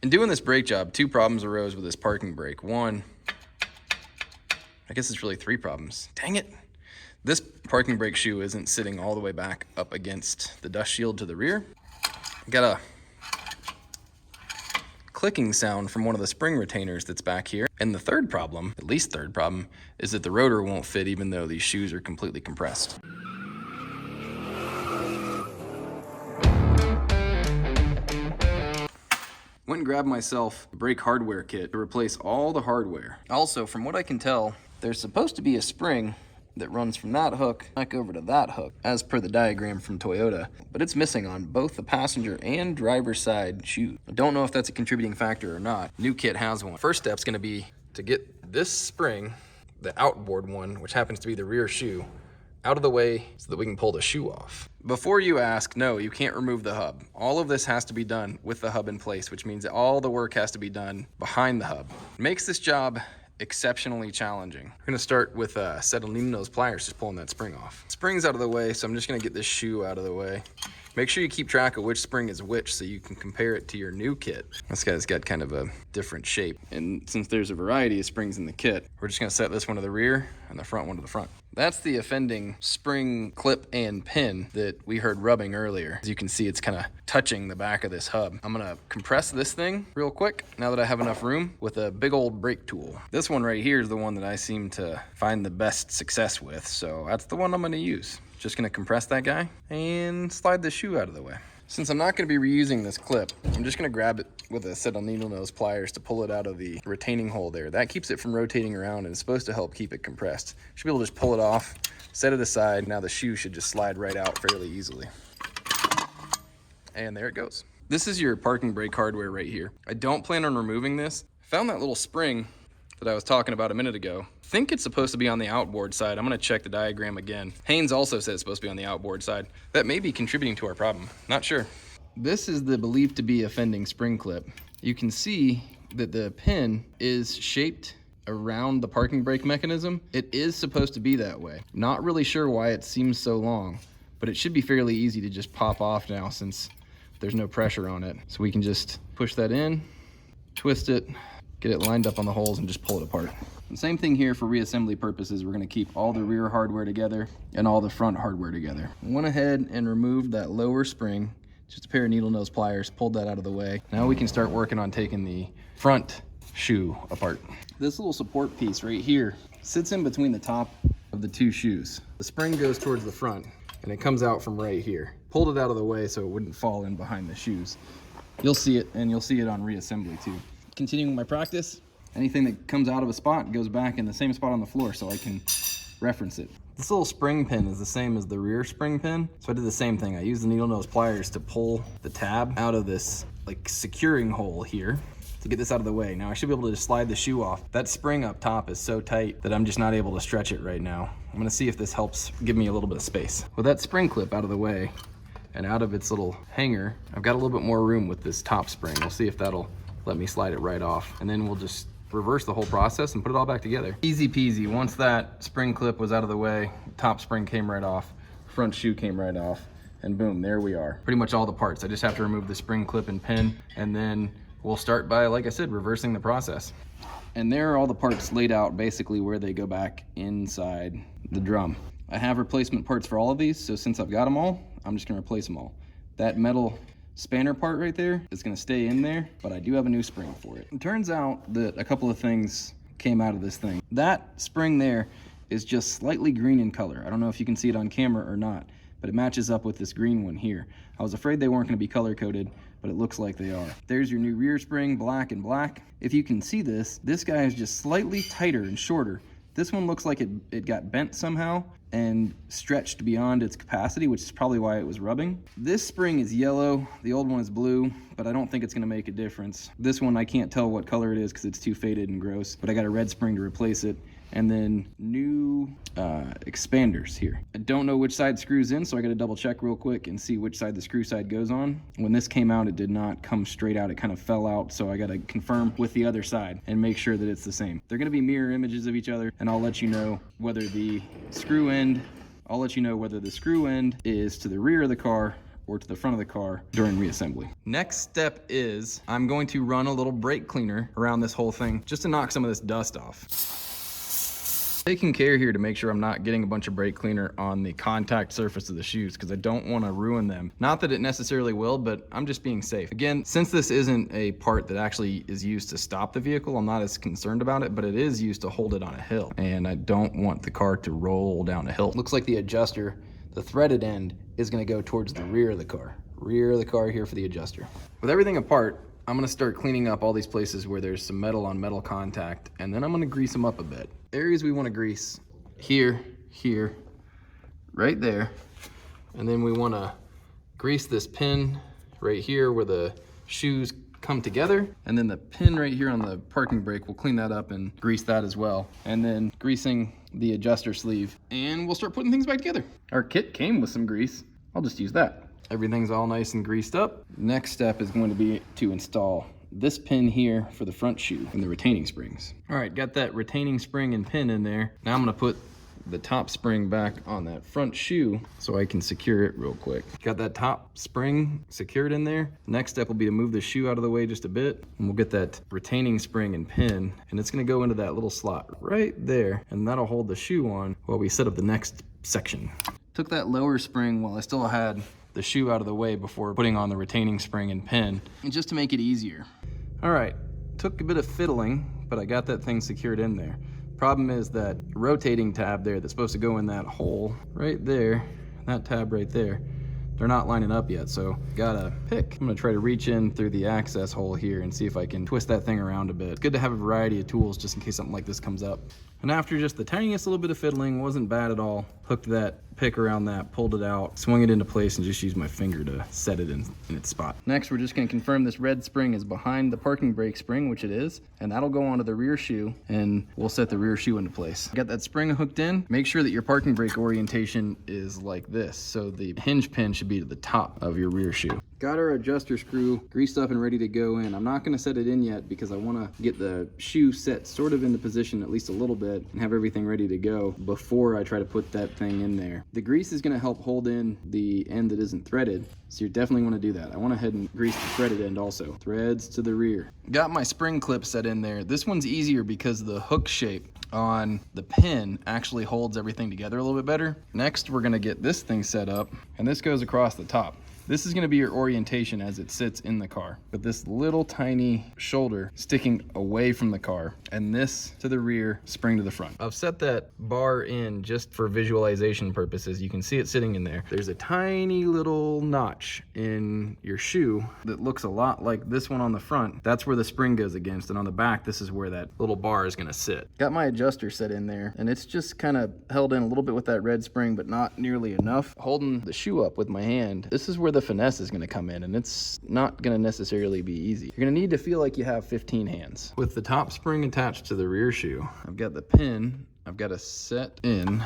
In doing this brake job, 2 problems arose with this parking brake. One, I guess it's really 3 problems. Dang it. This parking brake shoe isn't sitting all the way back up against the dust shield to the rear. I got a clicking sound from one of the spring retainers that's back here. And the third problem, at least third problem, is that the rotor won't fit even though these shoes are completely compressed. Went and grabbed myself a brake hardware kit to replace all the hardware. Also, from what I can tell, there's supposed to be a spring that runs from that hook back over to that hook, as per the diagram from Toyota, but it's missing on both the passenger and driver's side shoes. I don't know if that's a contributing factor or not. New kit has one. First step's gonna be to get this spring, the outboard one, which happens to be the rear shoe, out of the way so that we can pull the shoe off. Before you ask, no, you can't remove the hub. All of this has to be done with the hub in place, which means that all the work has to be done behind the hub. It makes this job exceptionally challenging. We're gonna start with a set of needle nose pliers, just pulling that spring off. Spring's out of the way, so I'm just gonna get this shoe out of the way. Make sure you keep track of which spring is which so you can compare it to your new kit. This guy's got kind of a different shape. And since there's a variety of springs in the kit, we're just gonna set this one to the rear and the front one to the front. That's the offending spring clip and pin that we heard rubbing earlier. As you can see, it's kind of touching the back of this hub. I'm gonna compress this thing real quick now that I have enough room with a big old brake tool. This one right here is the one that I seem to find the best success with, so that's the one I'm gonna use. Just gonna compress that guy and slide the shoe out of the way. Since I'm not gonna be reusing this clip, I'm just gonna grab it with a set of needle nose pliers to pull it out of the retaining hole there. That keeps it from rotating around and it's supposed to help keep it compressed. Should be able to just pull it off, set it aside. Now the shoe should just slide right out fairly easily. And there it goes. This is your parking brake hardware right here. I don't plan on removing this. Found that little spring that I was talking about a minute ago. I think it's supposed to be on the outboard side. I'm gonna check the diagram again. Haynes also said it's supposed to be on the outboard side. That may be contributing to our problem, not sure. This is the believed to be offending spring clip. You can see that the pin is shaped around the parking brake mechanism. It is supposed to be that way. Not really sure why it seems so long, but it should be fairly easy to just pop off now since there's no pressure on it. So we can just push that in, twist it, get it lined up on the holes and just pull it apart. The same thing here for reassembly purposes. We're gonna keep all the rear hardware together and all the front hardware together. I went ahead and removed that lower spring, just a pair of needle nose pliers, pulled that out of the way. Now we can start working on taking the front shoe apart. This little support piece right here sits in between the top of the 2 shoes. The spring goes towards the front and it comes out from right here. Pulled it out of the way so it wouldn't fall in behind the shoes. You'll see it, and you'll see it on reassembly too. Continuing my practice, anything that comes out of a spot goes back in the same spot on the floor so I can reference it. This little spring pin is the same as the rear spring pin, so I did the same thing. I used the needle nose pliers to pull the tab out of this like securing hole here to get this out of the way. Now I should be able to just slide the shoe off. That spring up top is so tight that I'm just not able to stretch it right now. I'm gonna see if this helps give me a little bit of space. With that spring clip out of the way and out of its little hanger, I've got a little bit more room with this top spring. We'll see if that'll let me slide it right off. And then we'll just reverse the whole process and put it all back together. Easy peasy. Once that spring clip was out of the way, top spring came right off, front shoe came right off, and boom, there we are. Pretty much all the parts. I just have to remove the spring clip and pin, and then we'll start by, like I said, reversing the process. And there are all the parts laid out basically where they go back inside the drum. I have replacement parts for all of these, so since I've got them all, I'm just gonna replace them all. That metal spanner part right there is gonna stay in there, but I do have a new spring for it. It turns out that a couple of things came out of this thing. That spring there is just slightly green in color. I don't know if you can see it on camera or not, but it matches up with this green one here. I was afraid they weren't gonna be color coded, but it looks like they are. There's your new rear spring, black and black. If you can see this guy is just slightly tighter and shorter. This one looks like it got bent somehow and stretched beyond its capacity, which is probably why it was rubbing. This spring is yellow, the old one is blue, but I don't think it's gonna make a difference. This one, I can't tell what color it is because it's too faded and gross, but I got a red spring to replace it. And then new expanders here. I don't know which side screws in, so I gotta double check real quick and see which side the screw side goes on. When this came out, it did not come straight out, it kind of fell out, so I gotta confirm with the other side and make sure that it's the same. They're gonna be mirror images of each other, and I'll let you know whether the screw end is to the rear of the car or to the front of the car during reassembly. Next step is I'm going to run a little brake cleaner around this whole thing just to knock some of this dust off. Taking care here to make sure I'm not getting a bunch of brake cleaner on the contact surface of the shoes because I don't want to ruin them. Not that it necessarily will, but I'm just being safe. Again, since this isn't a part that actually is used to stop the vehicle, I'm not as concerned about it, but it is used to hold it on a hill. And I don't want the car to roll down a hill. Looks like the adjuster, the threaded end, is going to go towards the rear of the car. Rear of the car here for the adjuster. With everything apart, I'm gonna start cleaning up all these places where there's some metal on metal contact, and then I'm gonna grease them up a bit. Areas we wanna grease, here, right there. And then we wanna grease this pin right here where the shoes come together. And then the pin right here on the parking brake, we'll clean that up and grease that as well. And then greasing the adjuster sleeve, and we'll start putting things back together. Our kit came with some grease. I'll just use that. Everything's all nice and greased up. Next step is going to be to install this pin here for the front shoe and the retaining springs. All right, got that retaining spring and pin in there. Now I'm gonna put the top spring back on that front shoe so I can secure it real quick. Got that top spring secured in there. Next step will be to move the shoe out of the way just a bit, and we'll get that retaining spring and pin, and it's gonna go into that little slot right there, and that'll hold the shoe on while we set up the next section. Took that lower spring while I still had the shoe out of the way before putting on the retaining spring and pin, and just to make it easier. All right, took a bit of fiddling, but I got that thing secured in there. Problem is that rotating tab there that's supposed to go in that hole right there, that tab right there, they're not lining up yet, so gotta pick. I'm gonna try to reach in through the access hole here and see if I can twist that thing around a bit. It's good to have a variety of tools just in case something like this comes up. And after just the tiniest little bit of fiddling, wasn't bad at all, hooked that pick around that, pulled it out, swung it into place, and just used my finger to set it in its spot. Next, we're just gonna confirm this red spring is behind the parking brake spring, which it is, and that'll go onto the rear shoe, and we'll set the rear shoe into place. Got that spring hooked in. Make sure that your parking brake orientation is like this, so the hinge pin should be to the top of your rear shoe. Got our adjuster screw greased up and ready to go in. I'm not gonna set it in yet because I wanna get the shoe set sort of into position at least a little bit and have everything ready to go before I try to put that thing in there. The grease is gonna help hold in the end that isn't threaded, so you definitely wanna do that. I went ahead and greased the threaded end also. Threads to the rear. Got my spring clip set in there. This one's easier because the hook shape on the pin actually holds everything together a little bit better. Next, we're gonna get this thing set up, and this goes across the top. This is gonna be your orientation as it sits in the car, with this little tiny shoulder sticking away from the car, and this to the rear, spring to the front. I've set that bar in just for visualization purposes. You can see it sitting in there. There's a tiny little notch in your shoe that looks a lot like this one on the front. That's where the spring goes against, and on the back, this is where that little bar is gonna sit. Got my adjuster set in there, and it's just kind of held in a little bit with that red spring, but not nearly enough. Holding the shoe up with my hand, this is where the finesse is going to come in, and it's not going to necessarily be easy. You're going to need to feel like you have 15 hands. With the top spring attached to the rear shoe, I've got the pin I've got to set in.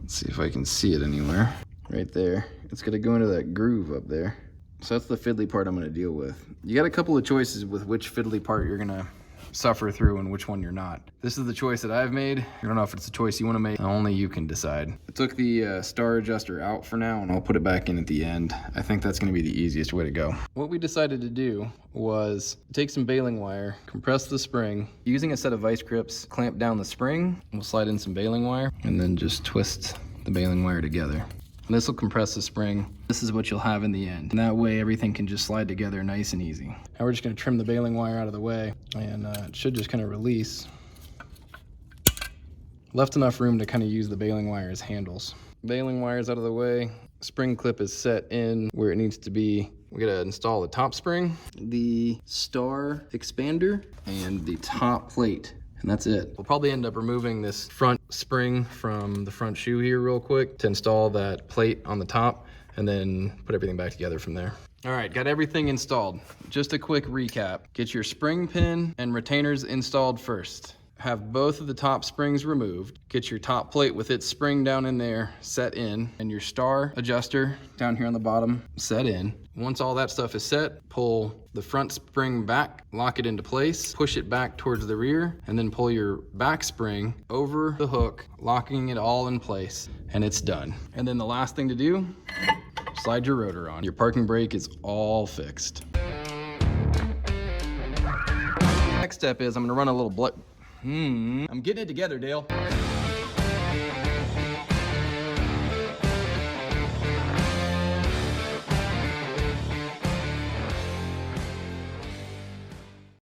Let's see if I can see it anywhere. Right there. It's going to go into that groove up there. So that's the fiddly part I'm going to deal with. You got a couple of choices with which fiddly part you're going to suffer through and which one you're not. This is the choice that I've made. I don't know if it's a choice you want to make. Only you can decide. I took the star adjuster out for now, and I'll put it back in at the end. I think that's going to be the easiest way to go. What we decided to do was take some baling wire, compress the spring, using a set of vice grips, clamp down the spring. We'll slide in some baling wire, and then just twist the baling wire together. And this will compress the spring. This is what you'll have in the end. And that way everything can just slide together nice and easy. Now we're just gonna trim the baling wire out of the way, and it should just kind of release. Left enough room to kind of use the baling wire as handles. Baling wire's out of the way. Spring clip is set in where it needs to be. We gotta install the top spring, the star expander, and the top plate. And that's it. We'll probably end up removing this front spring from the front shoe here real quick to install that plate on the top, and then put everything back together from there. All right, got everything installed. Just a quick recap. Get your spring pin and retainers installed first. Have both of the top springs removed. Get your top plate with its spring down in there set in, and your star adjuster down here on the bottom set in. Once all that stuff is set, pull the front spring back, lock it into place, push it back towards the rear, and then pull your back spring over the hook, locking it all in place, and it's done. And then the last thing to do, slide your rotor on. Your parking brake is all fixed. Next step is I'm gonna run a little I'm getting it together, Dale.